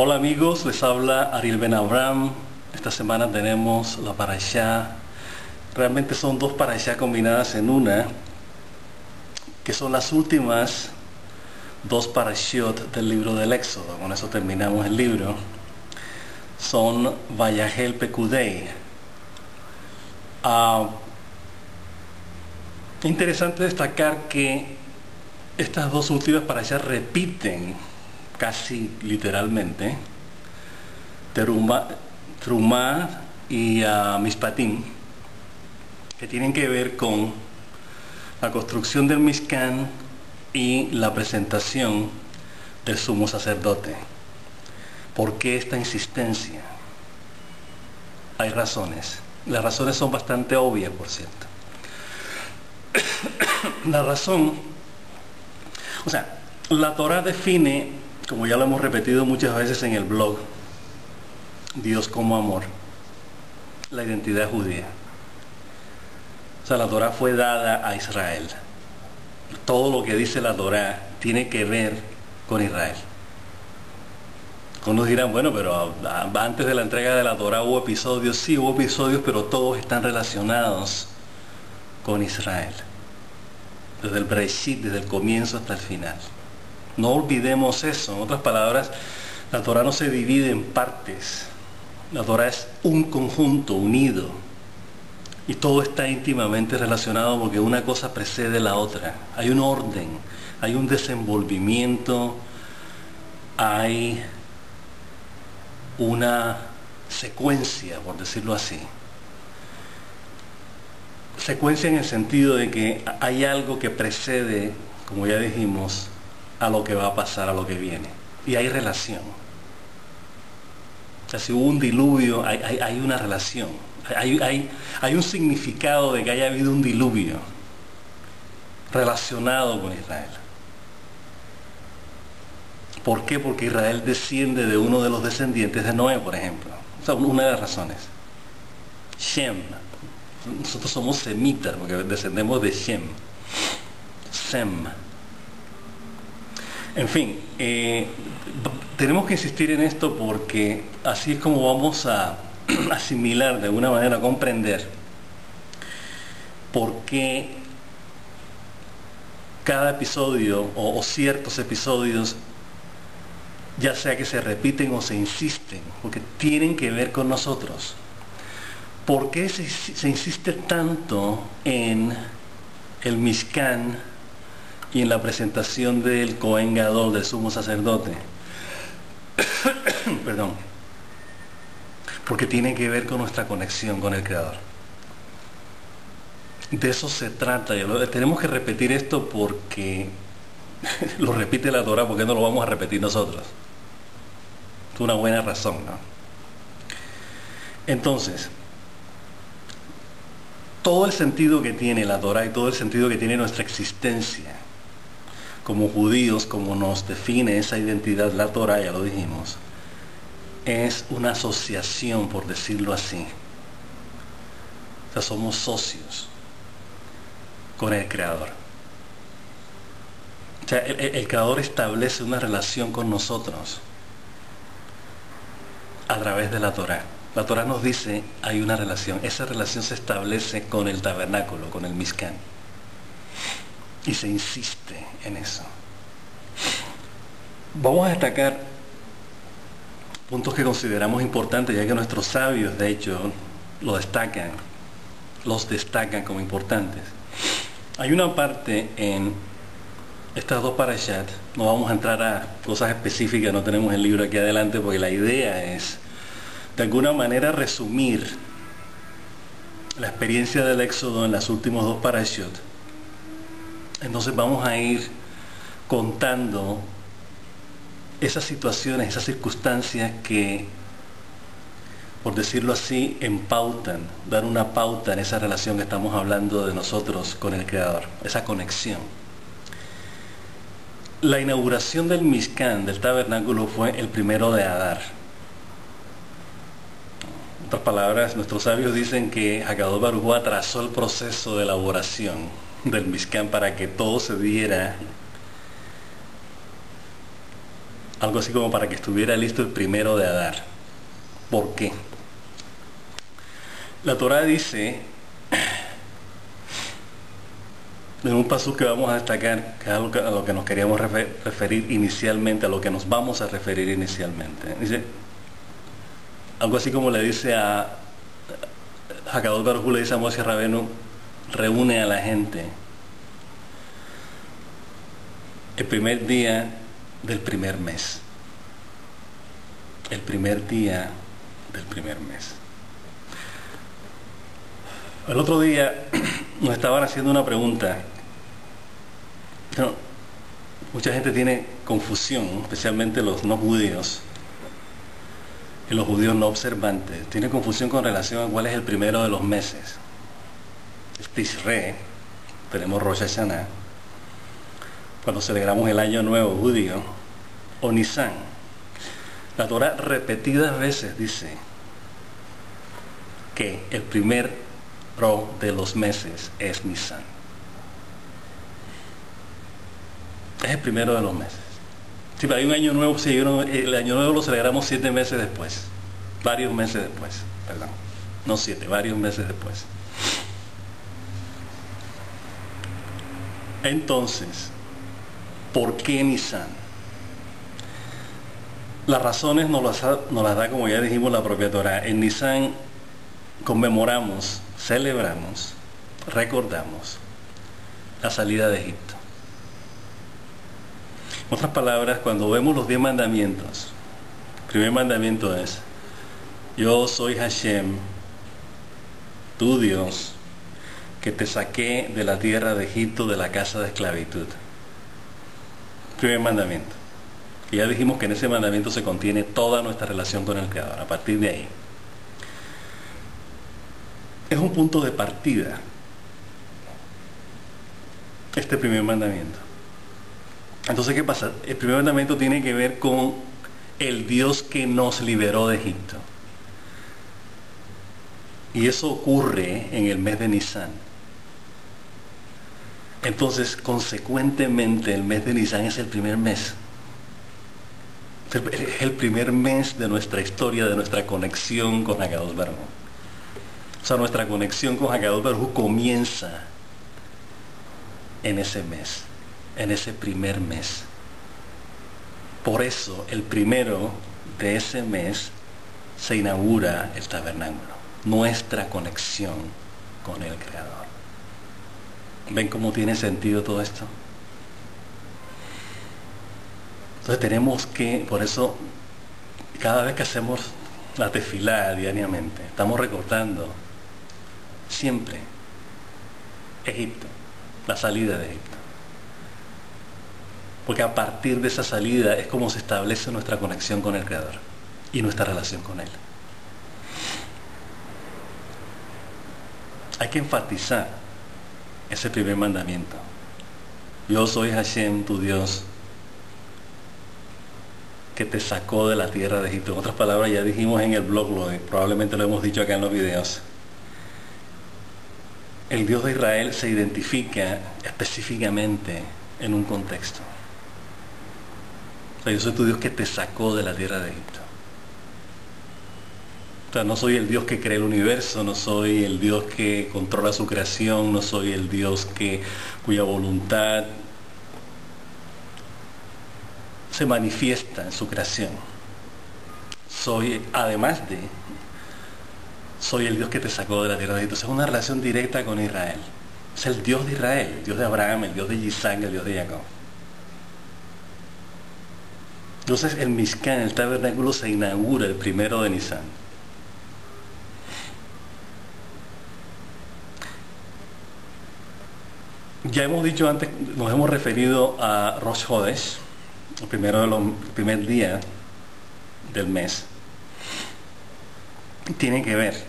Hola amigos, les habla Ariel Ben Abraham. Esta semana tenemos la parashá. Realmente son dos parashá combinadas en una, que son las últimas dos parashiot del libro del Éxodo. Con eso terminamos el libro. Son Vayahel Pekudei. Interesante destacar que estas dos últimas parashá repiten casi literalmente Terumá y Mishpatim, que tienen que ver con la construcción del Mishkan y la presentación del sumo sacerdote. ¿Por qué esta insistencia? Hay razones. Las razones son bastante obvias, por cierto. La razón, la Torá define, como ya lo hemos repetido muchas veces en el blog, Dios como amor, la identidad judía. La Torá fue dada a Israel. Todo lo que dice la Torá tiene que ver con Israel. Unos dirán, bueno, pero antes de la entrega de la Torá hubo episodios. Sí, hubo episodios, pero todos están relacionados con Israel. Desde el Bereshit, desde el comienzo hasta el final. No olvidemos eso. En otras palabras, la Torá no se divide en partes. La Torá es un conjunto unido. Y todo está íntimamente relacionado porque una cosa precede la otra. Hay un orden, hay un desenvolvimiento, hay una secuencia, por decirlo así. Secuencia en el sentido de que hay algo que precede, como ya dijimos, a lo que va a pasar, a lo que viene. Y hay relación. Si hubo un diluvio, hay una relación. Hay un significado de que haya habido un diluvio relacionado con Israel. ¿Por qué? Porque Israel desciende de uno de los descendientes de Noé, por ejemplo. Una de las razones. Shem. Nosotros somos semitas porque descendemos de Shem. Sem. En fin, tenemos que insistir en esto porque así es como vamos a asimilar, de alguna manera, a comprender por qué cada episodio o ciertos episodios, ya sea que se repiten o se insisten, porque tienen que ver con nosotros. ¿Por qué se insiste tanto en el Mishkan y en la presentación del Cohen Gadol, del sumo sacerdote? Perdón. Porque tiene que ver con nuestra conexión con el Creador. De eso se trata. Tenemos que repetir esto porque lo repite la Torá, porque no lo vamos a repetir nosotros. Es una buena razón, ¿no? Entonces, todo el sentido que tiene la Torá y todo el sentido que tiene nuestra existencia como judíos, como nos define esa identidad la Torá, ya lo dijimos, es una asociación, por decirlo así. Somos socios con el Creador. El Creador establece una relación con nosotros a través de la Torá. La Torá nos dice, hay una relación. Esa relación se establece con el tabernáculo, con el Mishkan. Y se insiste en eso. Vamos a destacar puntos que consideramos importantes, ya que nuestros sabios, de hecho, los destacan como importantes. Hay una parte en estas dos parashat, no vamos a entrar a cosas específicas, no tenemos el libro aquí adelante, porque la idea es, de alguna manera, resumir la experiencia del Éxodo en las últimas dos parashot. Entonces vamos a ir contando esas situaciones, esas circunstancias que, por decirlo así, dan una pauta en esa relación que estamos hablando de nosotros con el Creador, esa conexión. La inauguración del Mishkan, del tabernáculo, fue el primero de Adar. En otras palabras, nuestros sabios dicen que Hakadosh Baruj Hu atrasó el proceso de elaboración del Mishkan para que todo se diera algo así como para que estuviera listo el primero de Adar. ¿Por qué? La Torá dice, en un paso que vamos a destacar, que es a lo que nos queríamos referir inicialmente, a lo que nos vamos a referir inicialmente. Dice, algo así como le dice a Hakadosh Baruj Hu, le dice a Moshe Rabenu, reúne a la gente el primer día del primer mes. El primer día del primer mes. El otro día nos estaban haciendo una pregunta. No, mucha gente tiene confusión, especialmente los no judíos y los judíos no observantes. Tiene confusión con relación a cuál es el primero de los meses. Es Tishrei, tenemos Rosh Hashanah, cuando celebramos el año nuevo judío, o Nisan. La Torá repetidas veces dice que el primer de los meses es Nisan. Es el primero de los meses. Si hay un año nuevo, si el año nuevo lo celebramos 7 meses después, varios meses después, perdón, no 7, varios meses después. Entonces, ¿por qué Nisan? Las razones nos las da, como ya dijimos, la propia Torá. En Nisan conmemoramos, celebramos, recordamos la salida de Egipto. En otras palabras, cuando vemos los 10 mandamientos, el primer mandamiento es: yo soy Hashem, tu Dios, que te saqué de la tierra de Egipto, de la casa de esclavitud. Primer mandamiento. Y ya dijimos que en ese mandamiento se contiene toda nuestra relación con el Creador. A partir de ahí, es un punto de partida este primer mandamiento. Entonces, ¿qué pasa? El primer mandamiento tiene que ver con el Dios que nos liberó de Egipto. Y eso ocurre en el mes de Nisan. Entonces, consecuentemente, el mes de Nisan es el primer mes. Es el primer mes de nuestra historia, de nuestra conexión con Hakadosh Baruj Hu. O sea, nuestra conexión con Hakadosh Baruj Hu comienza en ese mes, en ese primer mes. Por eso, el primero de ese mes se inaugura el tabernáculo, nuestra conexión con el Creador. ¿Ven cómo tiene sentido todo esto? Entonces tenemos que, por eso, cada vez que hacemos la tefilá diariamente, estamos recordando siempre Egipto, la salida de Egipto. Porque a partir de esa salida es como se establece nuestra conexión con el Creador y nuestra relación con Él. Hay que enfatizar ese primer mandamiento. Yo soy Hashem, tu Dios, que te sacó de la tierra de Egipto. En otras palabras, ya dijimos en el blog, probablemente lo hemos dicho acá en los videos. El Dios de Israel se identifica específicamente en un contexto. O sea, yo soy tu Dios que te sacó de la tierra de Egipto. O sea, no soy el Dios que crea el universo, no soy el Dios que controla su creación, no soy el Dios cuya voluntad se manifiesta en su creación. Soy, además de, soy el Dios que te sacó de la tierra de Egipto. Es una relación directa con Israel. Es el Dios de Israel, el Dios de Abraham, el Dios de Isaac, el Dios de Jacob. Entonces el Mishkan, el tabernáculo, se inaugura el primero de Nisan. Ya hemos dicho antes, nos hemos referido a Rosh Hodesh, el primer día del mes. Tiene que ver,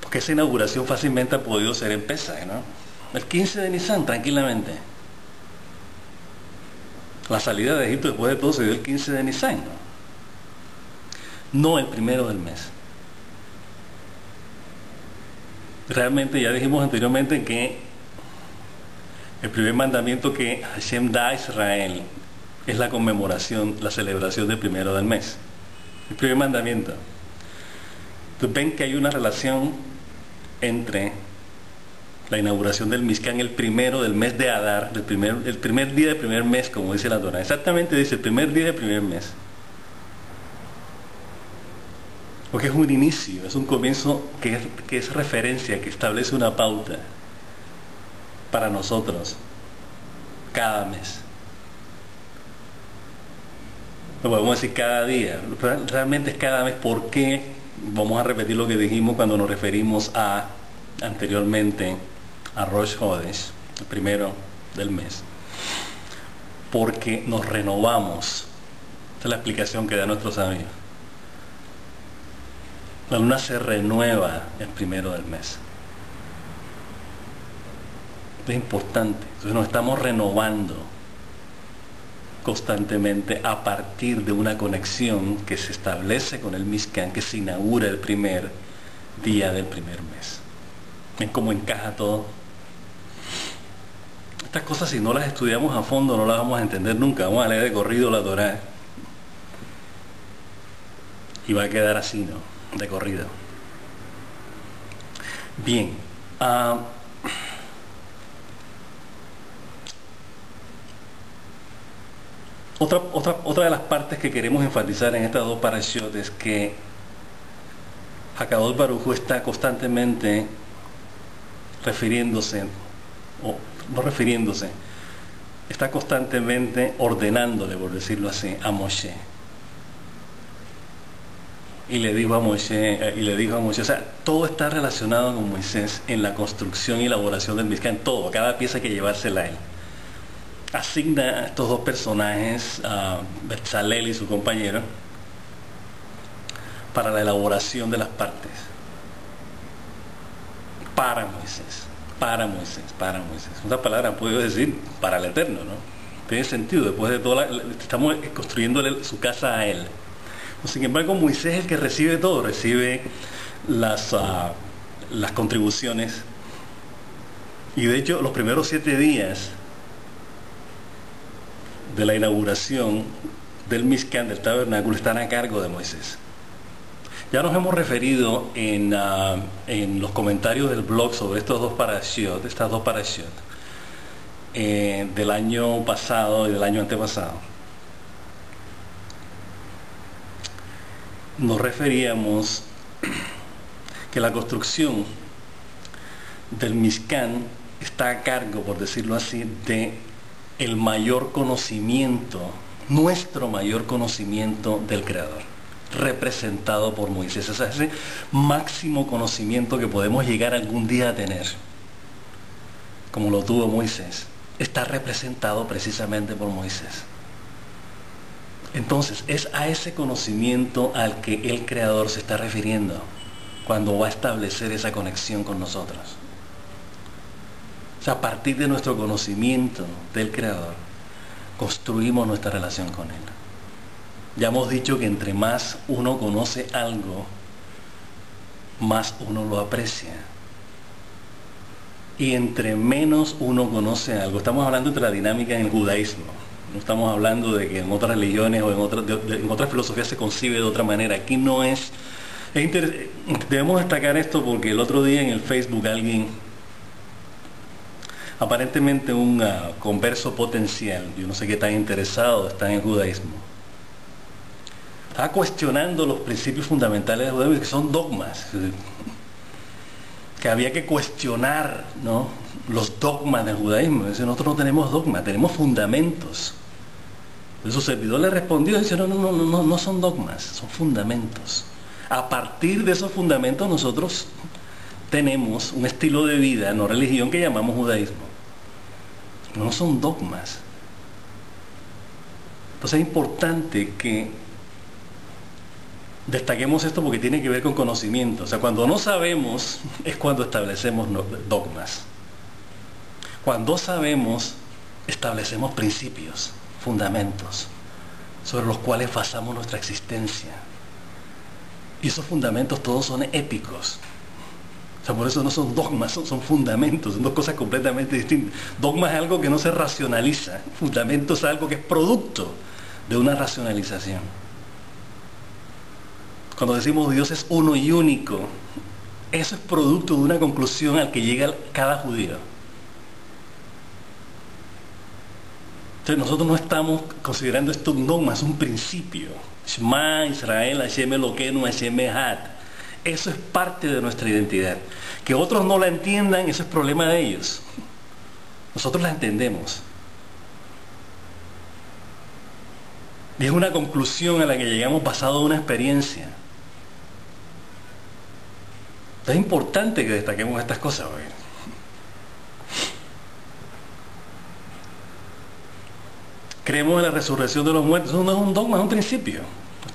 porque esa inauguración fácilmente ha podido ser en Pesach, ¿no? El 15 de Nisan, tranquilamente. La salida de Egipto después de todo se dio el 15 de Nisan, no el primero del mes. Realmente ya dijimos anteriormente que el primer mandamiento que Hashem da a Israel es la conmemoración, la celebración del primero del mes. El primer mandamiento. Entonces ven que hay una relación entre la inauguración del Mishkan el primero del mes de Adar, el primer día del primer mes, como dice la Torá. Exactamente dice el primer día del primer mes. Porque es un inicio, es un comienzo que es referencia, que establece una pauta para nosotros cada mes. No podemos decir cada día, realmente es cada mes. ¿Por qué? Vamos a repetir lo que dijimos cuando nos referimos anteriormente a Rosh Hodesh, el primero del mes. Porque nos renovamos. Esta es la explicación que da nuestros sabios. La luna se renueva el primero del mes. Esto es importante. Entonces nos estamos renovando constantemente a partir de una conexión que se establece con el Mishkan, que se inaugura el primer día del primer mes. ¿Ven cómo encaja todo? Estas cosas, si no las estudiamos a fondo, no las vamos a entender nunca. Vamos a leer de corrido la Torá y va a quedar así, ¿no? De corrido. Bien. Otra de las partes que queremos enfatizar en estas dos parashot es que Hakadosh Baruj Hu está constantemente está constantemente ordenándole, por decirlo así, a Moshe. Y le dijo a Moshe, o sea, todo está relacionado con Moisés en la construcción y elaboración del Mishkan, todo, cada pieza hay que llevársela a él. Asigna a estos dos personajes, a Betzalel y su compañero, para la elaboración de las partes. Para Moisés. Otra palabra puedo decir para el Eterno, ¿no? Tiene sentido, después de toda estamos construyéndole su casa a él. Sin embargo, Moisés es el que recibe todo, recibe las contribuciones. Y de hecho, los primeros 7 días de la inauguración del Mishkan, del tabernáculo, están a cargo de Moisés. Ya nos hemos referido en los comentarios del blog sobre estas dos parashot, del año pasado y del año antepasado. Nos referíamos que la construcción del Mishkan está a cargo, por decirlo así, de el mayor conocimiento, nuestro mayor conocimiento del Creador, representado por Moisés. O sea, ese máximo conocimiento que podemos llegar algún día a tener, como lo tuvo Moisés, está representado precisamente por Moisés. Entonces, es a ese conocimiento al que el Creador se está refiriendo cuando va a establecer esa conexión con nosotros. O sea, a partir de nuestro conocimiento del Creador, construimos nuestra relación con Él. Ya hemos dicho que entre más uno conoce algo, más uno lo aprecia. Y entre menos uno conoce algo, estamos hablando de la dinámica en el judaísmo. No estamos hablando de que en otras religiones o en otras filosofías se concibe de otra manera. Aquí no es... Debemos destacar esto porque el otro día en el Facebook alguien, aparentemente un converso potencial, yo no sé qué tan interesado está en el judaísmo, estaba cuestionando los principios fundamentales del judaísmo, que son dogmas, que había que cuestionar, ¿no?, los dogmas del judaísmo. Dice, nosotros no tenemos dogmas, tenemos fundamentos. Su servidor le respondió, dice, no son dogmas, son fundamentos. A partir de esos fundamentos nosotros tenemos un estilo de vida, no religión, que llamamos judaísmo. No son dogmas. Entonces es importante que destaquemos esto porque tiene que ver con conocimiento. O sea, cuando no sabemos es cuando establecemos dogmas. Cuando sabemos, establecemos principios, fundamentos, sobre los cuales basamos nuestra existencia. Y esos fundamentos todos son éticos. O sea, por eso no son dogmas, son fundamentos, son dos cosas completamente distintas. Dogma es algo que no se racionaliza, fundamento es algo que es producto de una racionalización. Cuando decimos Dios es uno y único, eso es producto de una conclusión al que llega cada judío. Entonces nosotros no estamos considerando esto un dogma, es un principio. Shema Israel, Hashem Elokeinu, Hashem Echad. Eso es parte de nuestra identidad. Que otros no la entiendan, eso es problema de ellos. Nosotros la entendemos. Y es una conclusión a la que llegamos basado en una experiencia. Es importante que destaquemos estas cosas hoy. Creemos en la resurrección de los muertos. Eso no es un dogma, es un principio.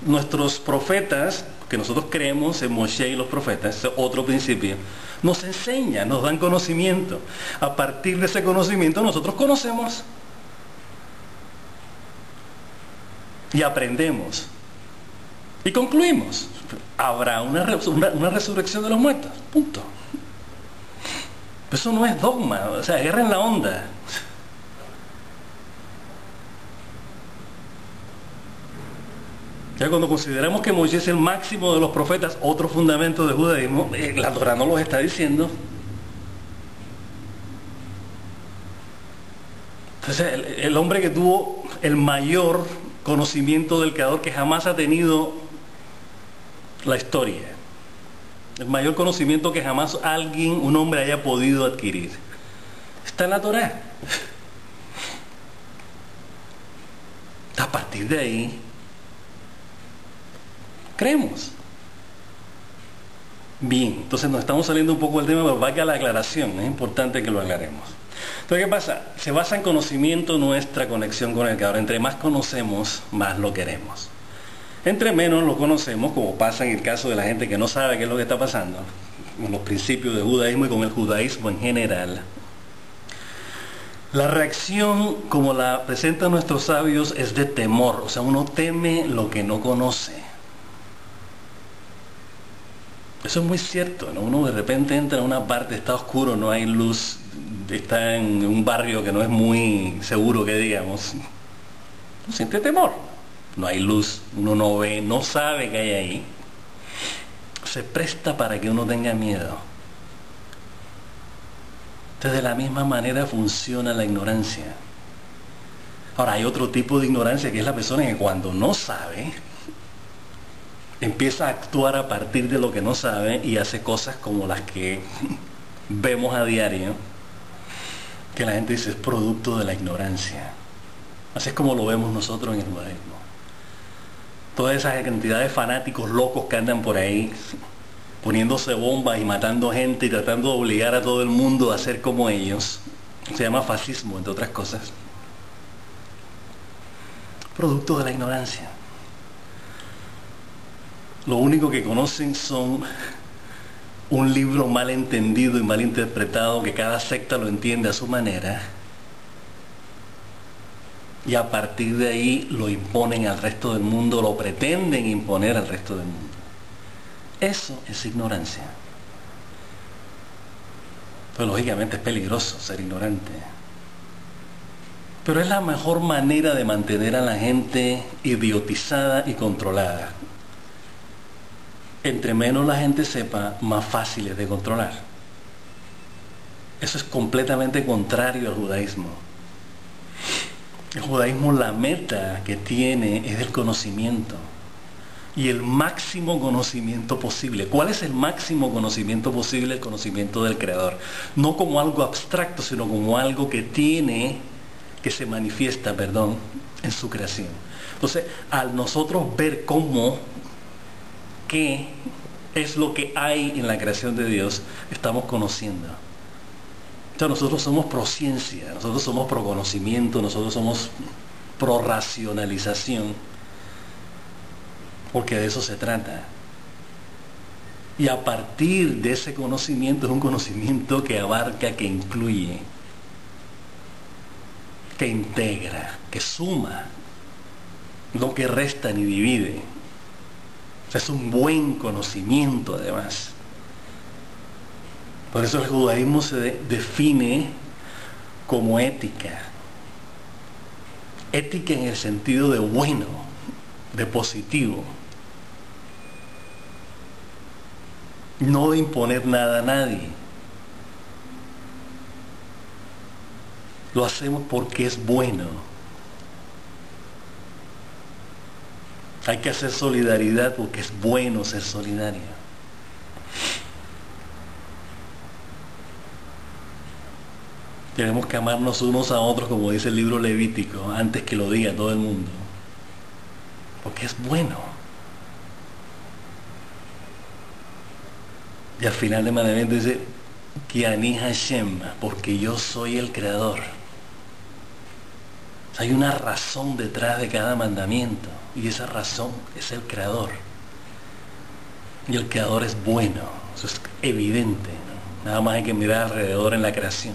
Nuestros profetas, que nosotros creemos en Moshe y los profetas, es otro principio, nos enseñan, nos dan conocimiento. A partir de ese conocimiento nosotros conocemos y aprendemos y concluimos. Habrá una resurrección de los muertos, punto. Pero eso no es dogma, o sea, agarren la onda. Ya cuando consideramos que Moisés es el máximo de los profetas, otro fundamento del judaísmo, la Torá no los está diciendo. Entonces, el hombre que tuvo el mayor conocimiento del Creador que jamás ha tenido la historia, el mayor conocimiento que jamás un hombre haya podido adquirir, está en la Torá. A partir de ahí creemos. Bien, entonces nos estamos saliendo un poco del tema, pero valga la aclaración, es importante que lo aclaremos. Entonces, ¿qué pasa? Se basa en conocimiento nuestra conexión con el Creador. Entre más conocemos, más lo queremos. Entre menos lo conocemos, como pasa en el caso de la gente que no sabe qué es lo que está pasando, con los principios del judaísmo y con el judaísmo en general, la reacción, como la presentan nuestros sabios, es de temor. O sea, uno teme lo que no conoce. Eso es muy cierto, ¿no? Uno de repente entra a una parte, está oscuro, no hay luz, está en un barrio que no es muy seguro, que digamos. Uno siente temor. No hay luz, uno no ve, no sabe qué hay ahí. Se presta para que uno tenga miedo. Entonces, de la misma manera funciona la ignorancia. Ahora, hay otro tipo de ignorancia, que es la persona que cuando no sabe, empieza a actuar a partir de lo que no sabe y hace cosas como las que vemos a diario, que la gente dice es producto de la ignorancia. Así es como lo vemos nosotros en el judaísmo. Toda esa cantidad de fanáticos locos que andan por ahí poniéndose bombas y matando gente y tratando de obligar a todo el mundo a ser como ellos, se llama fascismo, entre otras cosas. Producto de la ignorancia. Lo único que conocen son un libro mal entendido y mal interpretado, que cada secta lo entiende a su manera, y a partir de ahí lo imponen al resto del mundo, lo pretenden imponer al resto del mundo. Eso es ignorancia. Pues lógicamente es peligroso ser ignorante, pero es la mejor manera de mantener a la gente idiotizada y controlada. Entre menos la gente sepa, más fácil es de controlar. Eso es completamente contrario al judaísmo. El judaísmo, la meta que tiene es el conocimiento. Y el máximo conocimiento posible. ¿Cuál es el máximo conocimiento posible? El conocimiento del Creador. No como algo abstracto, sino como algo que se manifiesta, en su creación. Entonces, al nosotros ver qué es lo que hay en la creación de Dios, estamos conociendo. Entonces nosotros somos pro ciencia, nosotros somos pro conocimiento, nosotros somos pro racionalización, porque de eso se trata. Y a partir de ese conocimiento, es un conocimiento que abarca, que incluye, que integra, que suma, no que resta ni divide. O sea, es un buen conocimiento además. Por eso el judaísmo se define como ética. Ética en el sentido de bueno, de positivo. No de imponer nada a nadie. Lo hacemos porque es bueno. Hay que hacer solidaridad porque es bueno ser solidario. Tenemos que amarnos unos a otros, como dice el libro Levítico, antes que lo diga todo el mundo. Porque es bueno. Y al final de mandamiento dice, Ki ani Hashem, porque yo soy el creador. O sea, hay una razón detrás de cada mandamiento, y esa razón es el creador. Y el creador es bueno, eso es evidente, ¿no? Nada más hay que mirar alrededor en la creación.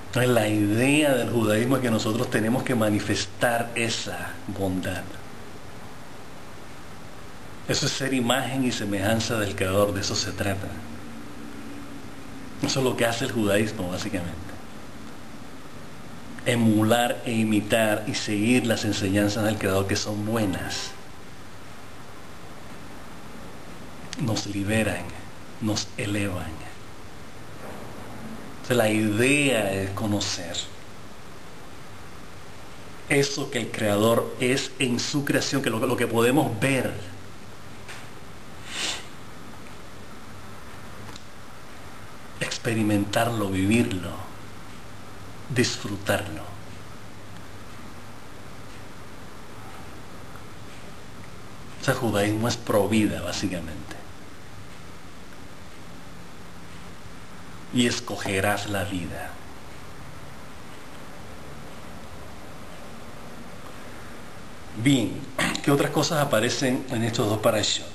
Entonces, la idea del judaísmo es que nosotros tenemos que manifestar esa bondad. Eso es ser imagen y semejanza del creador, de eso se trata. Eso es lo que hace el judaísmo, básicamente. Emular e imitar y seguir las enseñanzas del creador, que son buenas. Nos liberan, nos elevan. Entonces, la idea es conocer eso que el creador es en su creación, que lo que podemos ver. Experimentarlo, vivirlo, disfrutarlo. O sea, el judaísmo es pro vida, básicamente. Y escogerás la vida. Bien, ¿qué otras cosas aparecen en estos dos parashot?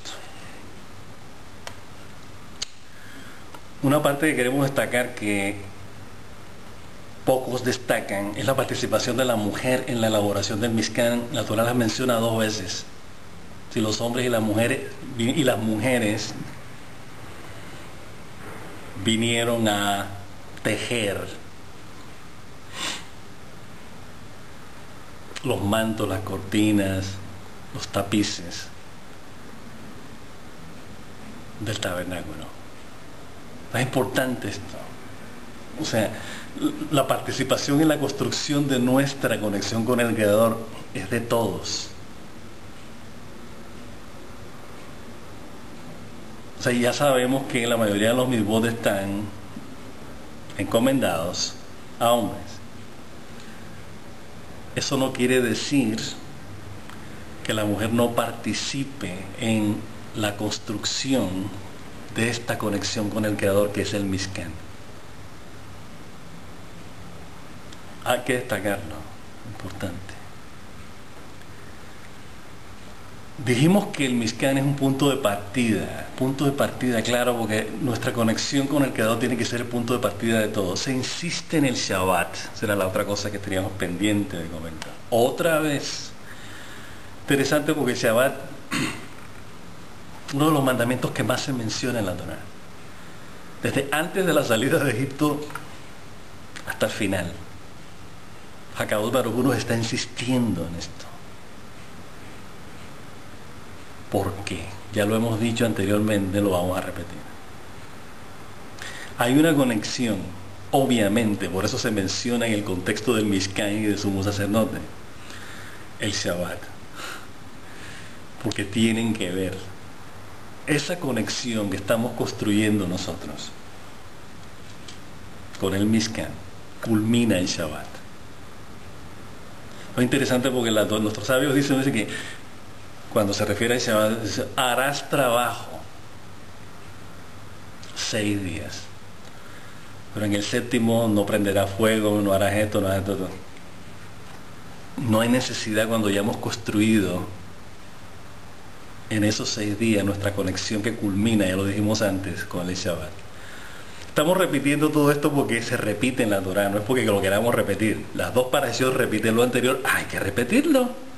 Una parte que queremos destacar, que pocos destacan, es la participación de la mujer en la elaboración del Mishkan. La Torá las menciona 2 veces. Si los hombres y las mujeres vinieron a tejer los mantos, las cortinas, los tapices del tabernáculo. Es importante esto. O sea, la participación en la construcción de nuestra conexión con el Creador es de todos. O sea, ya sabemos que la mayoría de los mitzvot están encomendados a hombres. Eso no quiere decir que la mujer no participe en la construcción de esta conexión con el Creador, que es el Mishkan. Hay que destacarlo, importante. Dijimos que el Mishkan es un punto de partida, claro, porque nuestra conexión con el Creador tiene que ser el punto de partida de todo. Se insiste en el Shabbat, será la otra cosa que teníamos pendiente de comentar. Otra vez, interesante, porque el Shabbat, uno de los mandamientos que más se menciona en la Torá, desde antes de la salida de Egipto hasta el final. Hakadosh Baruj Hu nos está insistiendo en esto. ¿Por qué? Ya lo hemos dicho anteriormente, lo vamos a repetir. Hay una conexión, obviamente, por eso se menciona en el contexto del Mishkan y de sumo sacerdote, el Shabbat. Porque tienen que ver. Esa conexión que estamos construyendo nosotros con el Mishkan culmina el Shabbat. Es interesante porque nuestros sabios dicen que cuando se refiere al Shabbat, dice, harás trabajo 6 días, pero en el 7º no prenderás fuego, no harás esto, no harás esto. No hay necesidad, cuando ya hemos construido en esos 6 días nuestra conexión que culmina, ya lo dijimos antes, con el Shabbat. Estamos repitiendo todo esto porque se repite en la Torá, no es porque lo queramos repetir. Las 2 parashot repiten lo anterior, hay que repetirlo.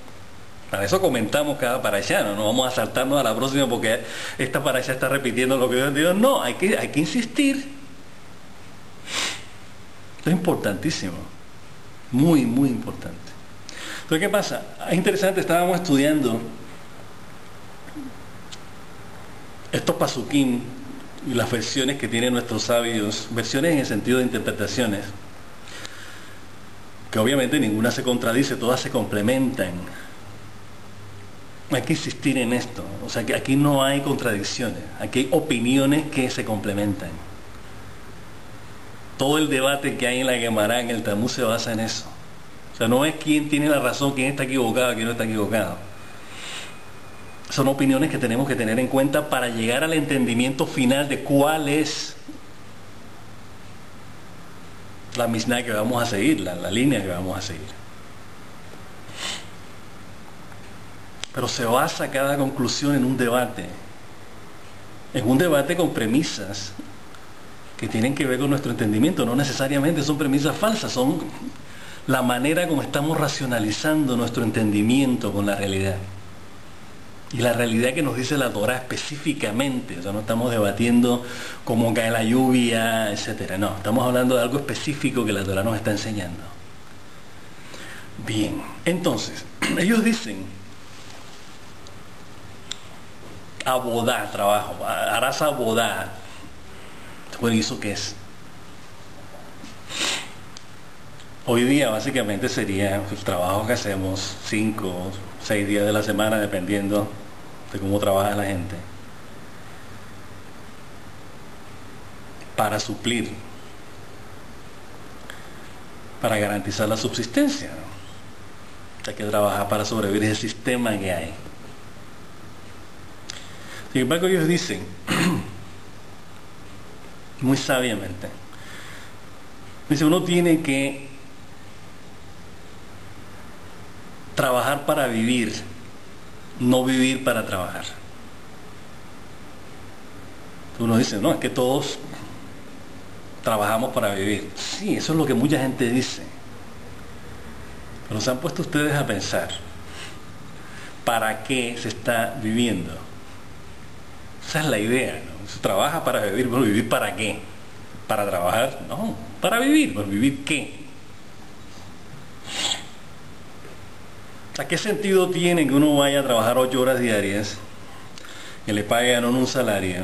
Para eso comentamos cada parashá, no vamos a saltarnos a la próxima porque esta parashá está repitiendo lo que Dios dijo. No, hay que insistir. Esto es importantísimo. Muy, muy importante. Entonces, ¿qué pasa? Es interesante, estábamos estudiando estos pasuquín y las versiones que tienen nuestros sabios, versiones en el sentido de interpretaciones, que obviamente ninguna se contradice, todas se complementan. Hay que insistir en esto, o sea que aquí no hay contradicciones, aquí hay opiniones que se complementan. Todo el debate que hay en la Gemara, en el Talmud, se basa en eso. O sea, no es quién tiene la razón, quién está equivocado, quién no está equivocado. Son opiniones que tenemos que tener en cuenta para llegar al entendimiento final de cuál es la Mishnah que vamos a seguir, la línea que vamos a seguir. Pero se basa cada conclusión en un debate con premisas que tienen que ver con nuestro entendimiento. No necesariamente son premisas falsas, son la manera como estamos racionalizando nuestro entendimiento con la realidad. Y la realidad que nos dice la Torá específicamente, o sea, no estamos debatiendo cómo cae la lluvia, etcétera. No, estamos hablando de algo específico que la Torá nos está enseñando. Bien, entonces, ellos dicen abodá, trabajo, harás abodá. Bueno, ¿y eso qué es? Hoy día básicamente sería el trabajo que hacemos 5 o 6 días de la semana, dependiendo de cómo trabaja la gente, para suplir, para garantizar la subsistencia, ¿no? Hay que trabajar para sobrevivir ese sistema que hay. Sin embargo, ellos dicen, muy sabiamente, dice, uno tiene que trabajar para vivir, no vivir para trabajar. Uno dice, no, es que todos trabajamos para vivir. Sí, eso es lo que mucha gente dice. Pero se han puesto ustedes a pensar, ¿para qué se está viviendo? Esa es la idea, ¿no? Se trabaja para vivir, pero ¿vivir para qué? ¿Para trabajar? No, para vivir. ¿Pero vivir qué? ¿A qué sentido tiene que uno vaya a trabajar 8 horas diarias, que le paguen un salario,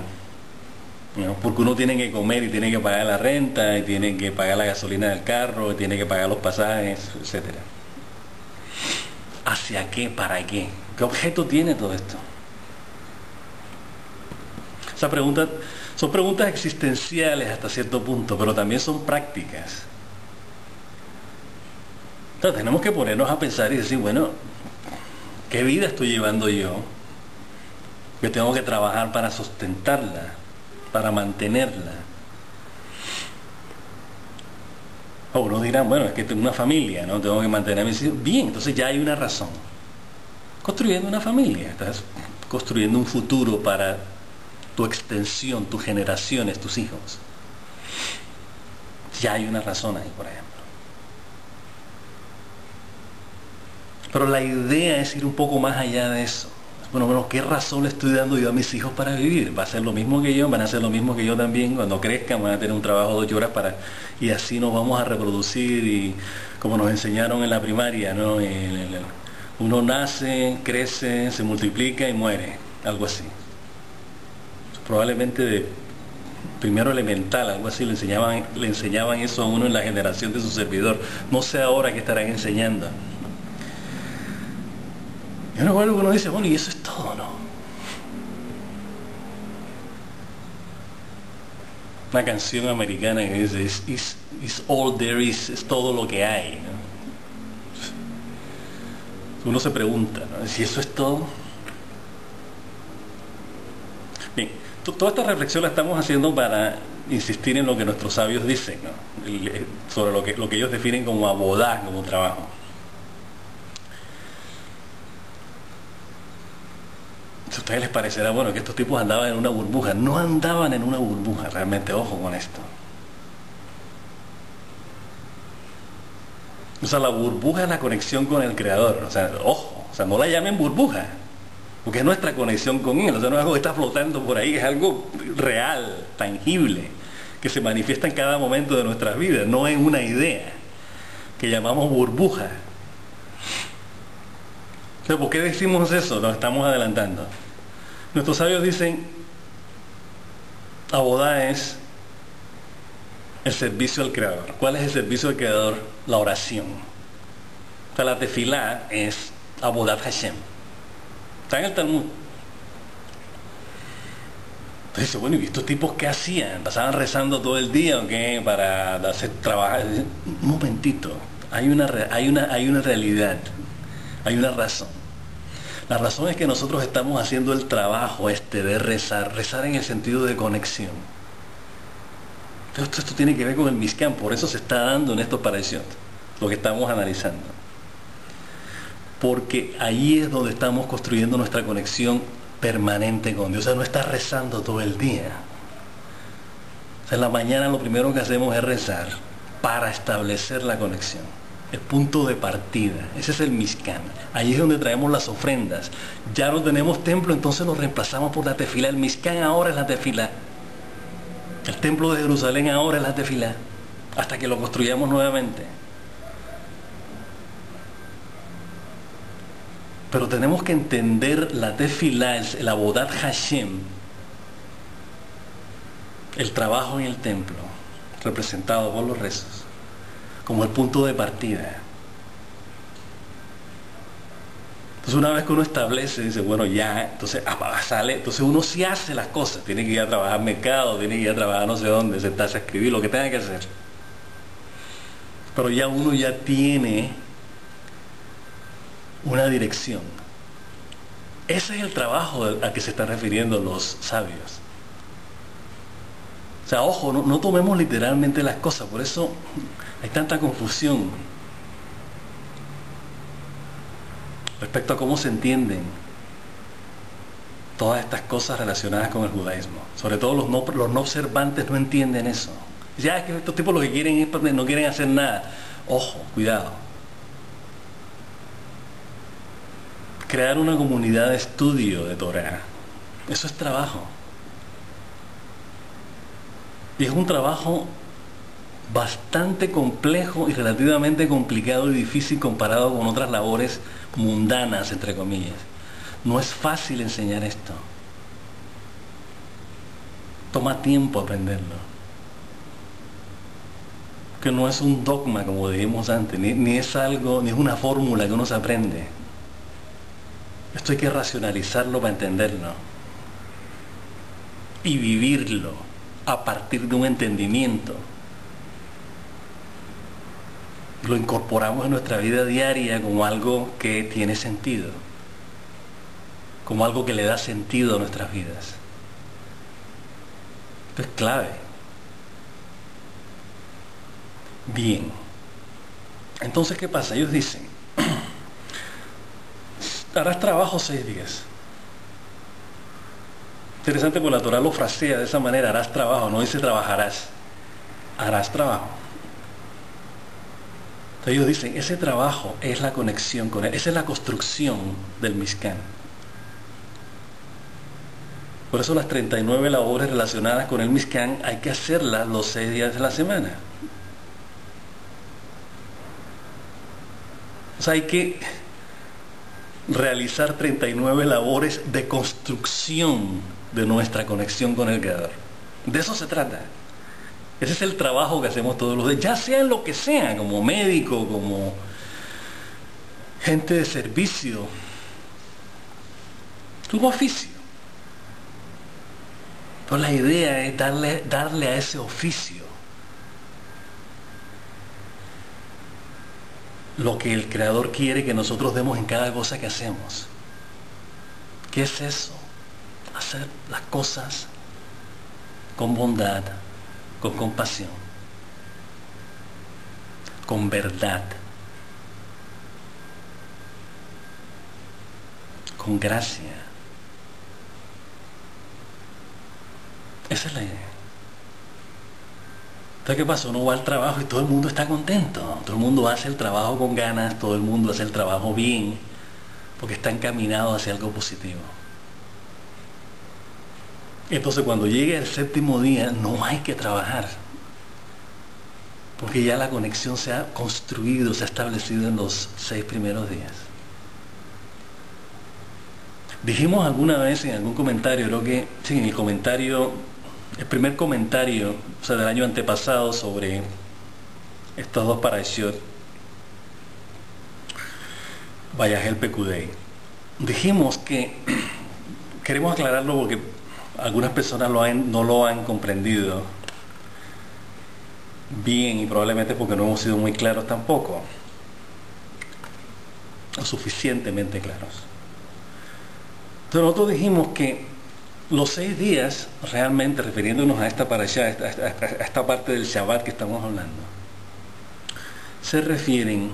¿no? Porque uno tiene que comer y tiene que pagar la renta, y tiene que pagar la gasolina del carro, y tiene que pagar los pasajes, etcétera? ¿Hacia qué? ¿Para qué? ¿Qué objeto tiene todo esto? Esa pregunta, son preguntas existenciales hasta cierto punto, pero también son prácticas. Entonces tenemos que ponernos a pensar y decir, bueno, ¿qué vida estoy llevando yo? Que tengo que trabajar para sustentarla, para mantenerla. O unos dirán, bueno, es que tengo una familia, ¿no? Tengo que mantener a mis hijos. Bien, entonces ya hay una razón. Construyendo una familia, estás construyendo un futuro para tu extensión, tus generaciones, tus hijos. Ya hay una razón ahí, por ejemplo. Pero la idea es ir un poco más allá de eso. Bueno, ¿qué razón le estoy dando yo a mis hijos para vivir? ¿Va a ser lo mismo que yo? ¿Van a hacer lo mismo que yo también? Cuando crezcan van a tener un trabajo de 8 horas y así nos vamos a reproducir, y como nos enseñaron en la primaria, ¿no? Uno nace, crece, se multiplica y muere, algo así. Probablemente de primero elemental, algo así, le enseñaban eso a uno en la generación de su servidor. No sé ahora qué estarán enseñando. Y uno dice, bueno, y eso es todo, ¿no? Una canción americana que dice, it's all there is, es todo lo que hay, ¿no? Uno se pregunta, ¿no? Si eso es todo. Bien, toda esta reflexión la estamos haciendo para insistir en lo que nuestros sabios dicen, ¿no? Sobre lo que ellos definen como abodá, como trabajo. Si a ustedes les parecerá, bueno, que estos tipos andaban en una burbuja. No andaban en una burbuja, realmente, ojo con esto. O sea, la burbuja es la conexión con el Creador. O sea, ojo, o sea, no la llamen burbuja, porque es nuestra conexión con Él. O sea, no es algo que está flotando por ahí, es algo real, tangible, que se manifiesta en cada momento de nuestras vidas, no es una idea que llamamos burbuja. O sea, ¿por qué decimos eso? Nos estamos adelantando. Nuestros sabios dicen, abodá es el servicio al Creador. ¿Cuál es el servicio al Creador? La oración. O sea, la tefilá es abodat Hashem. Está en el Talmud. Entonces dice, bueno, ¿y estos tipos qué hacían? ¿Pasaban rezando todo el día o qué? Para hacer trabajar. Un momentito. Hay una realidad. Hay una razón. La razón es que nosotros estamos haciendo el trabajo de rezar. Rezar en el sentido de conexión. Esto tiene que ver con el Mishkan, por eso se está dando en estos parashot, lo que estamos analizando. Porque ahí es donde estamos construyendo nuestra conexión permanente con Dios. O sea, no estás rezando todo el día. O sea, en la mañana lo primero que hacemos es rezar para establecer la conexión. El punto de partida. Ese es el Mishkan. Ahí es donde traemos las ofrendas. Ya no tenemos templo, entonces lo reemplazamos por la tefilá. El Mishkan ahora es la tefilá. El templo de Jerusalén ahora es la tefilá, hasta que lo construyamos nuevamente. Pero tenemos que entender la tefilá, el abodat Hashem, el trabajo en el templo, representado por los rezos, como el punto de partida. Entonces una vez que uno establece, dice, bueno, ya, entonces sale, entonces uno sí hace las cosas, tiene que ir a trabajar mercado, tiene que ir a trabajar no sé dónde, sentarse a escribir, lo que tenga que hacer. Pero ya uno ya tiene una dirección. Ese es el trabajo al que se están refiriendo los sabios. O sea, ojo, no tomemos literalmente las cosas, por eso hay tanta confusión respecto a cómo se entienden todas estas cosas relacionadas con el judaísmo. Sobre todo los no observantes no entienden eso. Ya es que estos tipos lo que quieren es, no quieren hacer nada. Ojo, cuidado. Crear una comunidad de estudio de Torah, eso es trabajo. Y es un trabajo bastante complejo y relativamente complicado y difícil comparado con otras labores mundanas, entre comillas. No es fácil enseñar esto. Toma tiempo aprenderlo. Que no es un dogma, como dijimos antes, ni es algo, ni es una fórmula que uno se aprende. Esto hay que racionalizarlo para entenderlo. Y vivirlo a partir de un entendimiento. Lo incorporamos en nuestra vida diaria como algo que tiene sentido, como algo que le da sentido a nuestras vidas. Esto es clave. Bien, entonces ¿qué pasa? Ellos dicen, harás trabajo 6 días. Interesante, porque la Torah lo frasea de esa manera, harás trabajo, no dice trabajarás, harás trabajo. Entonces ellos dicen, ese trabajo es la conexión con Él, esa es la construcción del Mishkan. Por eso las 39 labores relacionadas con el Mishkan hay que hacerlas los 6 días de la semana. O sea, hay que realizar 39 labores de construcción de nuestra conexión con el Creador. De eso se trata. Ese es el trabajo que hacemos todos los días, ya sea en lo que sea, como médico, como gente de servicio, tu oficio. Pero la idea es darle a ese oficio lo que el Creador quiere que nosotros demos en cada cosa que hacemos. ¿Qué es eso? Hacer las cosas con bondad, con compasión, con verdad, con gracia. Esa es la idea. Entonces, ¿qué pasa? Uno va al trabajo y todo el mundo está contento. Todo el mundo hace el trabajo con ganas, todo el mundo hace el trabajo bien, porque está encaminado hacia algo positivo. Entonces, cuando llegue el séptimo día, no hay que trabajar, porque ya la conexión se ha construido, se ha establecido en los 6 primeros días. Dijimos alguna vez en algún comentario, creo que sí, en el comentario, el primer comentario, o sea, del año antepasado sobre estos dos parashot, Vayahel Pekudei. Dijimos que, queremos aclararlo porque algunas personas no lo han comprendido bien y probablemente porque no hemos sido muy claros tampoco, o suficientemente claros. Entonces nosotros dijimos que los 6 días, realmente refiriéndonos a esta parashá, a esta parte del Shabbat que estamos hablando, se refieren,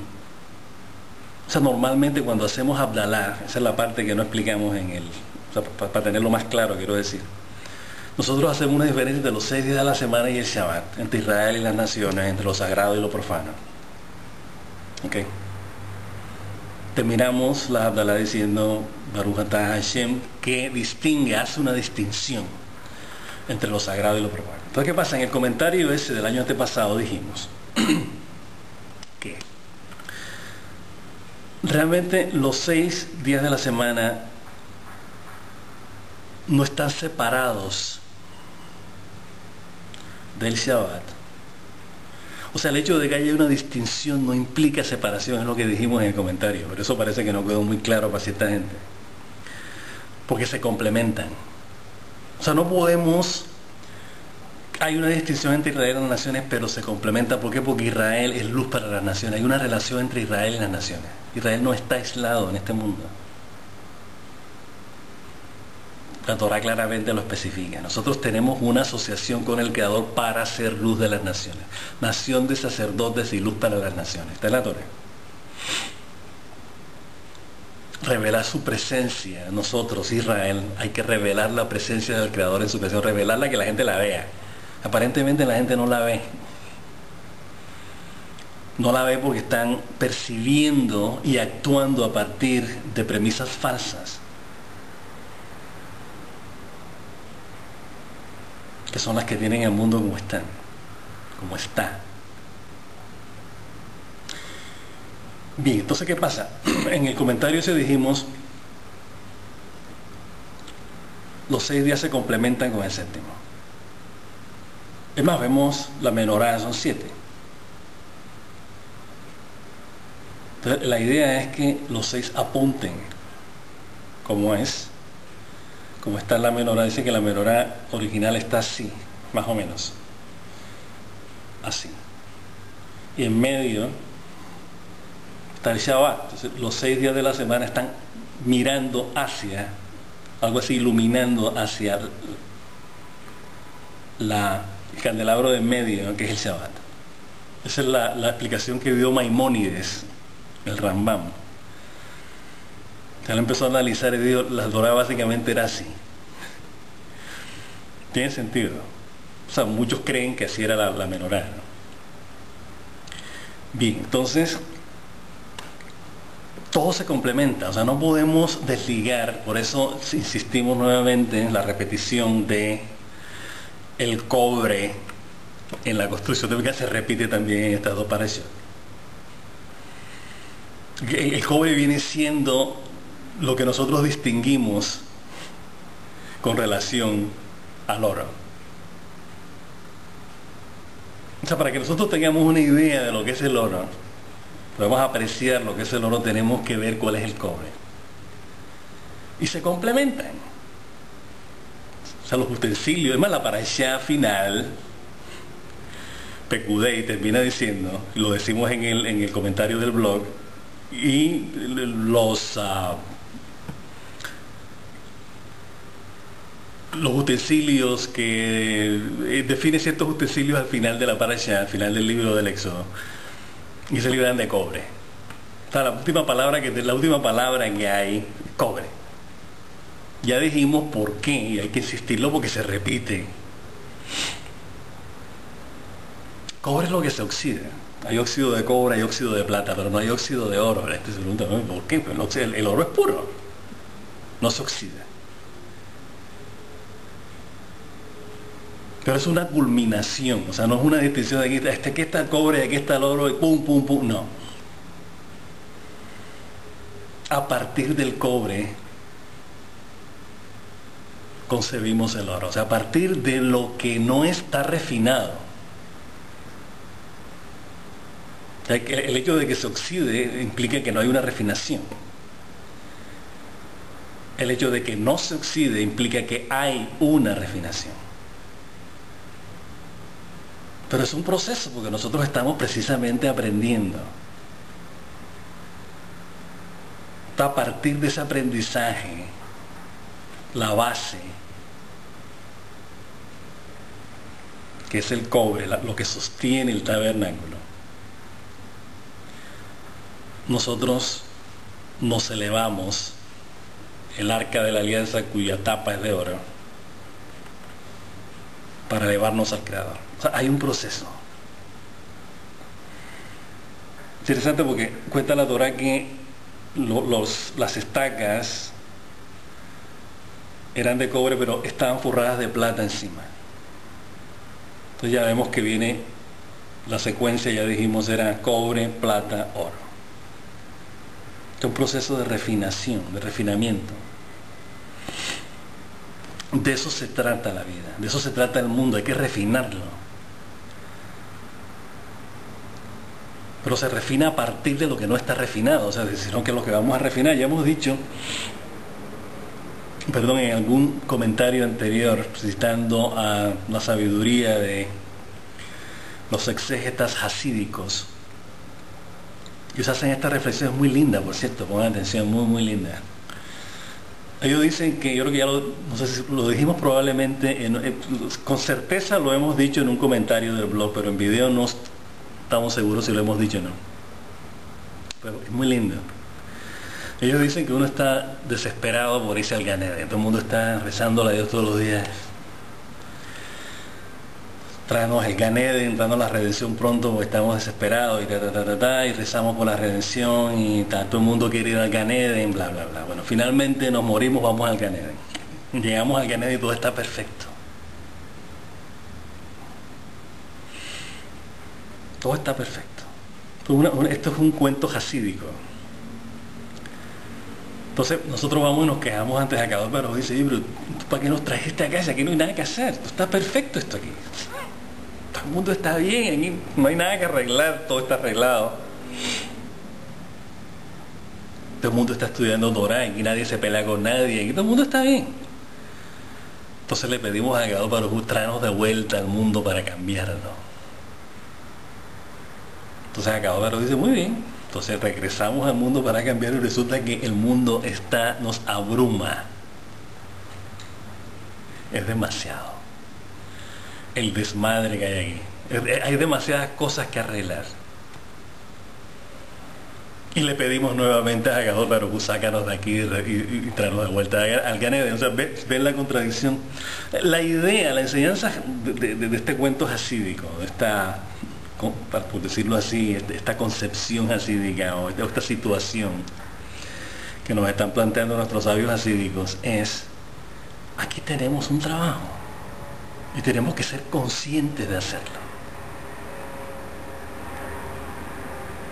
o sea, normalmente cuando hacemos Abdalá, esa es la parte que no explicamos en el, o sea, para tenerlo más claro, quiero decir, nosotros hacemos una diferencia entre los 6 días de la semana y el Shabbat, entre Israel y las naciones, entre lo sagrado y lo profano. ¿Ok? Terminamos la Abdalá diciendo Baruch Atah Hashem, que distingue, hace una distinción entre lo sagrado y lo profano. Entonces, ¿qué pasa? En el comentario ese del año antepasado dijimos que realmente los 6 días de la semana no están separados del Shabbat. O sea, el hecho de que haya una distinción no implica separación, es lo que dijimos en el comentario, pero eso parece que no quedó muy claro para cierta gente, porque se complementan. O sea, no podemos, hay una distinción entre Israel y las naciones, pero se complementan. ¿Por qué? Porque Israel es luz para las naciones, hay una relación entre Israel y las naciones. Israel no está aislado en este mundo. La Torah claramente lo especifica. Nosotros tenemos una asociación con el Creador para ser luz de las naciones. Nación de sacerdotes y luz para las naciones. Está en la Torah. Revelar su presencia. Nosotros, Israel, hay que revelar la presencia del Creador en su creación. Revelarla, que la gente la vea. Aparentemente la gente no la ve. No la ve porque están percibiendo y actuando a partir de premisas falsas, que son las que tienen el mundo como está. Bien, entonces, ¿qué pasa? En el comentario ese dijimos, los 6 días se complementan con el séptimo. Es más, vemos la menorá, son 7. Entonces, la idea es que los 6 apunten como está en la menorá. Dice que la menorá original está así, más o menos así, y en medio está el Shabbat. Entonces, los 6 días de la semana están mirando hacia, algo así, iluminando hacia el candelabro de en medio, que es el Shabbat. Esa es la explicación que dio Maimónides, el Rambam. Él empezó a analizar y dijo, la Torah básicamente era así. Tiene sentido. O sea, muchos creen que así era la menorá, ¿no? Bien, entonces, todo se complementa. O sea, no podemos desligar, por eso insistimos nuevamente en la repetición de el cobre en la construcción de Biblia. Se repite también en estas dos parashot. El cobre viene siendo lo que nosotros distinguimos con relación al oro. O sea, para que nosotros tengamos una idea de lo que es el oro, podemos apreciar lo que es el oro, tenemos que ver cuál es el cobre. Y se complementan. O sea, los utensilios, es más, la parashá final, Pekudei, termina diciendo, lo decimos en el comentario del blog, y los utensilios que define ciertos utensilios al final de la parashá, al final del libro del Éxodo, y se libran de cobre. O sea, la última palabra que hay, cobre. Ya dijimos por qué, y hay que insistirlo porque se repite Cobre es lo que se oxida. Hay óxido de cobre, hay óxido de plata, pero no hay óxido de oro. Este se pregunta, ¿por qué? Pues el oro es puro, no se oxida. Pero es una culminación, o sea, no es una distinción de aquí está el cobre, aquí está el oro, y pum, pum, pum, no. A partir del cobre concebimos el oro, o sea, a partir de lo que no está refinado. El hecho de que se oxide implica que no hay una refinación. El hecho de que no se oxide implica que hay una refinación. Pero es un proceso porque nosotros estamos precisamente aprendiendo. A partir de ese aprendizaje, la base, que es el cobre, lo que sostiene el tabernáculo, nosotros nos elevamos el arca de la alianza cuya tapa es de oro para elevarnos al Creador. O sea, hay un proceso. Interesante porque cuenta la Torá que las estacas eran de cobre, pero estaban forradas de plata encima. Entonces ya vemos que viene la secuencia, ya dijimos, era cobre, plata, oro. Es un proceso de refinación, de refinamiento. De eso se trata la vida, de eso se trata el mundo, hay que refinarlo. Pero se refina a partir de lo que no está refinado, o sea, sino que lo que vamos a refinar, ya hemos dicho, en algún comentario anterior, citando a la sabiduría de los exégetas hasídicos, ellos hacen esta reflexión muy linda, por cierto, pongan atención, muy muy linda. Ellos dicen que, yo creo que ya no sé si lo dijimos probablemente, con certeza lo hemos dicho en un comentario del blog, pero en video no estamos seguros si lo hemos dicho o no. Pero es muy lindo. Ellos dicen que uno está desesperado por irse al Gan Eden. Todo el mundo está rezándole a Dios todos los días. Tráenos el Gan Eden, tráenos la redención pronto porque estamos desesperados y rezamos por la redención y todo el mundo quiere ir al Gan Eden, bla bla bla. Bueno, finalmente nos morimos, vamos al Gan Eden. Llegamos al Gan Eden y todo está perfecto. Todo está perfecto. Esto es un cuento hasídico. Entonces nosotros vamos y nos quejamos antes de acabar, pero dice, pero ¿para qué nos trajiste acá? Si aquí no hay nada que hacer, está perfecto esto aquí. Todo el mundo está bien, aquí no hay nada que arreglar, todo está arreglado. Todo el mundo está estudiando Torah, aquí nadie se pelea con nadie, aquí todo el mundo está bien. Entonces le pedimos a Kadosh Baruj Hu traernos de vuelta al mundo para cambiarlo. Entonces Kadosh Baruj Hu dice, muy bien. Entonces regresamos al mundo para cambiar y resulta que el mundo nos abruma. Es demasiado. El desmadre que hay aquí. Hay demasiadas cosas que arreglar. Y le pedimos nuevamente a Kadosh Baruj Hu, sácanos de aquí y traernos de vuelta al Gan Eden. O sea, ven la contradicción. La idea, la enseñanza de este cuento hasídico, de esta, por decirlo así, esta concepción hasídica o esta situación que nos están planteando nuestros sabios hasídicos es: aquí tenemos un trabajo y tenemos que ser conscientes de hacerlo.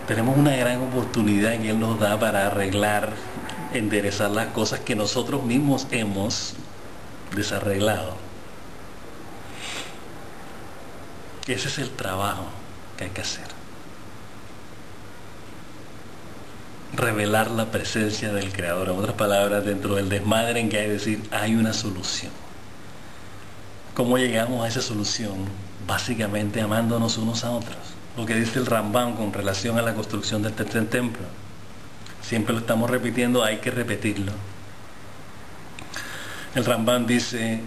Tenemos una gran oportunidad que Él nos da para arreglar, enderezar las cosas que nosotros mismos hemos desarreglado. Ese es el trabajo que hay que hacer. Revelar la presencia del Creador. En otras palabras, dentro del desmadre en que hay, decir, hay una solución. ¿Cómo llegamos a esa solución? Básicamente amándonos unos a otros. Lo que dice el Rambam con relación a la construcción del tercer templo. Siempre lo estamos repitiendo, hay que repetirlo. El Rambam dice,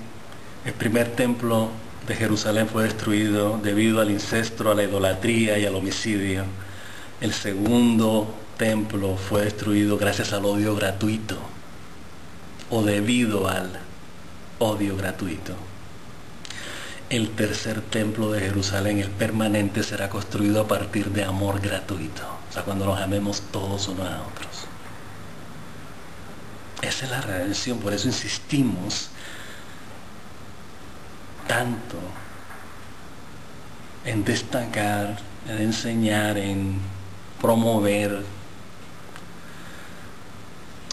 el primer templo de Jerusalén fue destruido debido al incesto, a la idolatría y al homicidio. El segundo templo fue destruido gracias al odio gratuito, o debido al odio gratuito. el tercer templo de Jerusalén, el permanente, será construido a partir de amor gratuito. O sea, cuando nos amemos todos unos a otros. Esa es la redención, por eso insistimos tanto en destacar, en enseñar, en promover,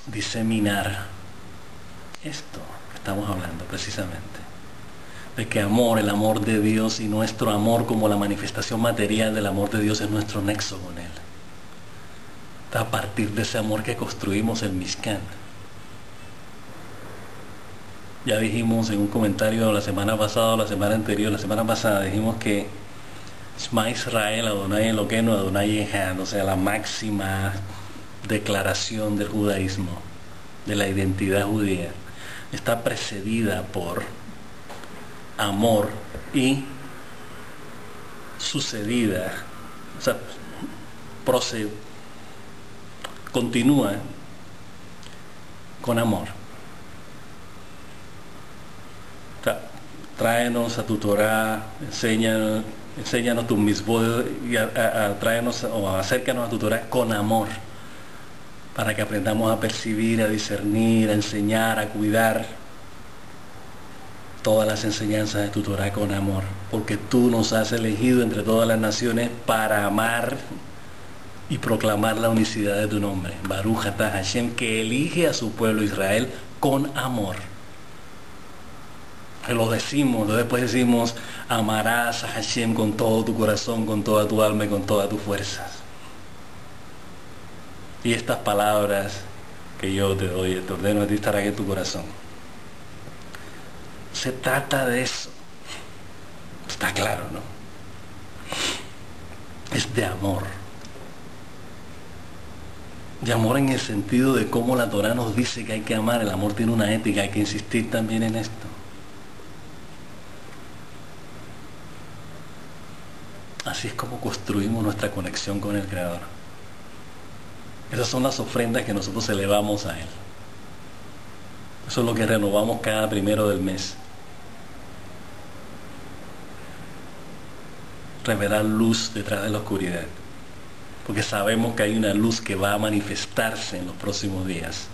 diseminar esto que estamos hablando precisamente. De que amor, el amor de Dios y nuestro amor como la manifestación material del amor de Dios es nuestro nexo con Él. A partir de ese amor que construimos el Mishkan. Ya dijimos en un comentario la semana pasada o la semana anterior, la semana pasada, dijimos que Shema Israel, Adonai Elokeinu, Adonai Echad, o sea, la máxima declaración del judaísmo, de la identidad judía, está precedida por amor y sucedida, o sea, continúa con amor. Tráenos a tu Torah, enséñanos tu misbod y tráenos o acércanos a tu Torah con amor, para que aprendamos a percibir, a discernir, a enseñar, a cuidar todas las enseñanzas de tu Torah con amor, porque tú nos has elegido entre todas las naciones para amar y proclamar la unicidad de tu nombre. Baruch atah Hashem, que elige a su pueblo Israel con amor. Que lo decimos, después decimos, amarás a Hashem con todo tu corazón, con toda tu alma y con todas tus fuerzas. Y estas palabras que yo te doy, te ordeno a ti, estarán en tu corazón. Se trata de eso. Está claro, ¿no? Es de amor. De amor en el sentido de cómo la Torah nos dice que hay que amar. El amor tiene una ética, hay que insistir también en esto. Así es como construimos nuestra conexión con el Creador. Esas son las ofrendas que nosotros elevamos a Él. Eso es lo que renovamos cada primero del mes. Revelar luz detrás de la oscuridad. Porque sabemos que hay una luz que va a manifestarse en los próximos días.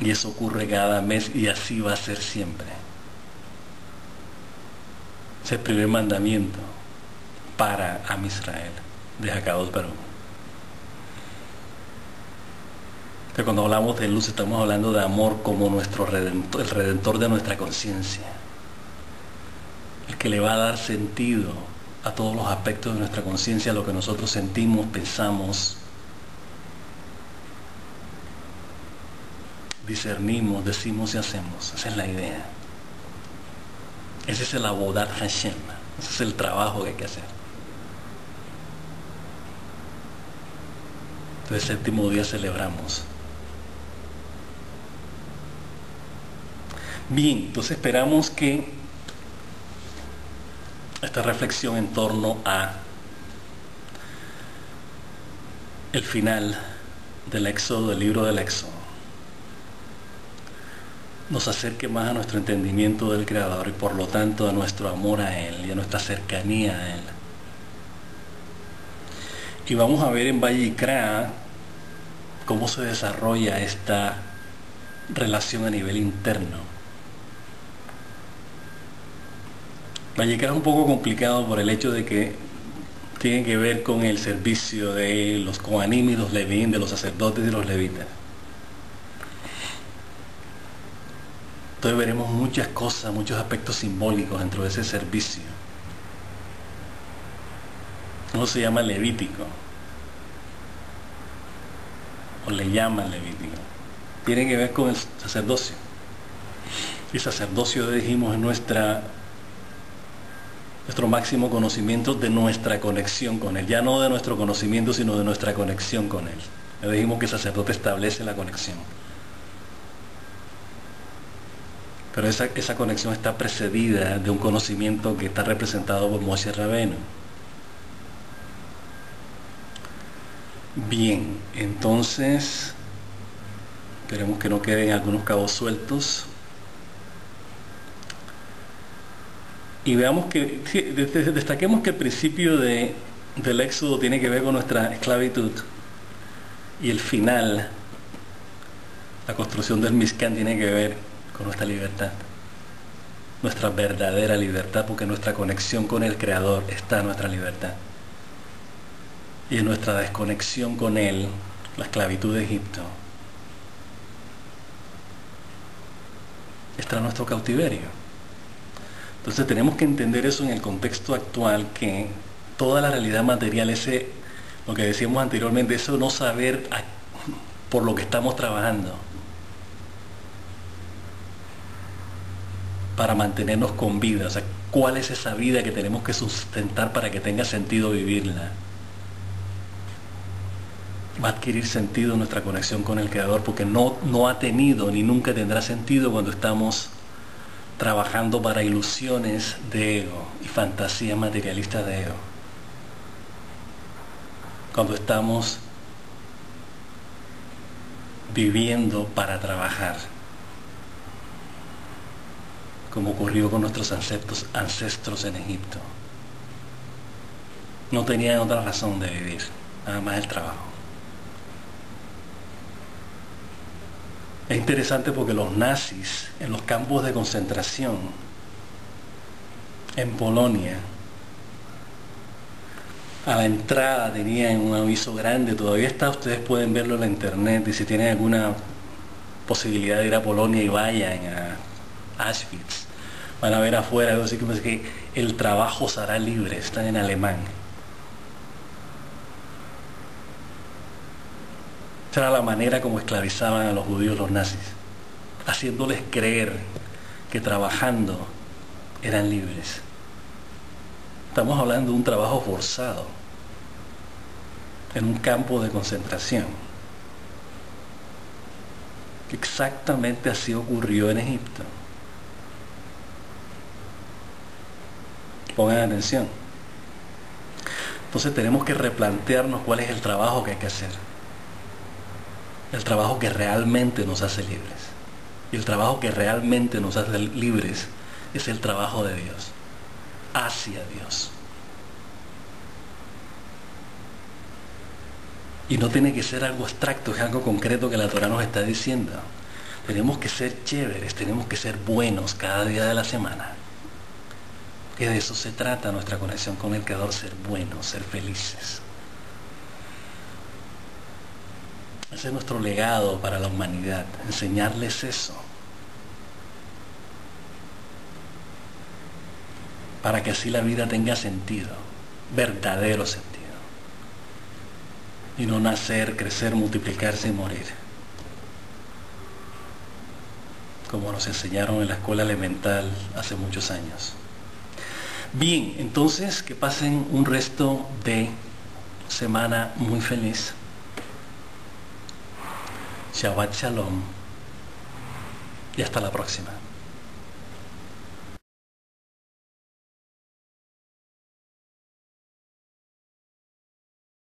Y eso ocurre cada mes y así va a ser siempre. Ese es el primer mandamiento para Am Israel, de Hakadosh Baruj Hu. Entonces, cuando hablamos de luz, estamos hablando de amor como nuestro redentor, el redentor de nuestra conciencia, el que le va a dar sentido a todos los aspectos de nuestra conciencia, a lo que nosotros sentimos, pensamos, discernimos, decimos y hacemos. Esa es la idea. Ese es el Avodat Hashem. Ese es el trabajo que hay que hacer. Entonces, el séptimo día celebramos. Bien, entonces esperamos que esta reflexión en torno a el final del Éxodo, del libro del Éxodo, nos acerque más a nuestro entendimiento del Creador y por lo tanto a nuestro amor a Él y a nuestra cercanía a Él. Y vamos a ver en Vayikra cómo se desarrolla esta relación a nivel interno. Vayikra es un poco complicado por el hecho de que tiene que ver con el servicio de los Kohanim y los Levín, de los sacerdotes y los levitas. Entonces veremos muchas cosas, muchos aspectos simbólicos dentro de ese servicio. Uno se llama levítico, o le llaman levítico. Tiene que ver con el sacerdocio. Y sacerdocio, dijimos, es nuestro máximo conocimiento de nuestra conexión con Él. Ya no de nuestro conocimiento, sino de nuestra conexión con Él. Ya dijimos que el sacerdote establece la conexión. Pero esa conexión está precedida de un conocimiento que está representado por Moshe Rabbeinu. Bien, entonces, esperemos que no queden algunos cabos sueltos. Y veamos que, sí, destaquemos que el principio del Éxodo tiene que ver con nuestra esclavitud y el final, la construcción del Mishkan, tiene que ver con nuestra libertad, nuestra verdadera libertad, porque nuestra conexión con el Creador está en nuestra libertad. Y en nuestra desconexión con Él, la esclavitud de Egipto, está nuestro cautiverio. Entonces tenemos que entender eso en el contexto actual, que toda la realidad material, lo que decíamos anteriormente, eso no saber por lo que estamos trabajando para mantenernos con vida, o sea, cuál es esa vida que tenemos que sustentar para que tenga sentido vivirla. Va a adquirir sentido nuestra conexión con el Creador, porque no ha tenido ni nunca tendrá sentido cuando estamos trabajando para ilusiones de ego y fantasías materialistas de ego. Cuando estamos viviendo para trabajar, como ocurrió con nuestros ancestros en Egipto. No tenían otra razón de vivir, nada más el trabajo. Es interesante porque los nazis en los campos de concentración en Polonia, a la entrada tenían un aviso grande, todavía está, ustedes pueden verlo en la internet, y si tienen alguna posibilidad de ir a Polonia y vayan a Auschwitz, van a ver afuera algo así como es que el trabajo os hará libre, está en alemán. Esa era la manera como esclavizaban a los judíos los nazis, haciéndoles creer que trabajando eran libres. Estamos hablando de un trabajo forzado en un campo de concentración. Exactamente así ocurrió en Egipto. Pongan atención. Entonces tenemos que replantearnos cuál es el trabajo que hay que hacer. El trabajo que realmente nos hace libres. Y el trabajo que realmente nos hace libres es el trabajo de Dios, hacia Dios. Y no tiene que ser algo abstracto, es algo concreto que la Torah nos está diciendo. Tenemos que ser chéveres, tenemos que ser buenos cada día de la semana. Que de eso se trata nuestra conexión con el Creador, ser buenos, ser felices. Ese es nuestro legado para la humanidad, enseñarles eso. Para que así la vida tenga sentido, verdadero sentido. Y no nacer, crecer, multiplicarse y morir. Como nos enseñaron en la escuela elemental hace muchos años. Bien, entonces que pasen un resto de semana muy feliz. Shabbat Shalom y hasta la próxima.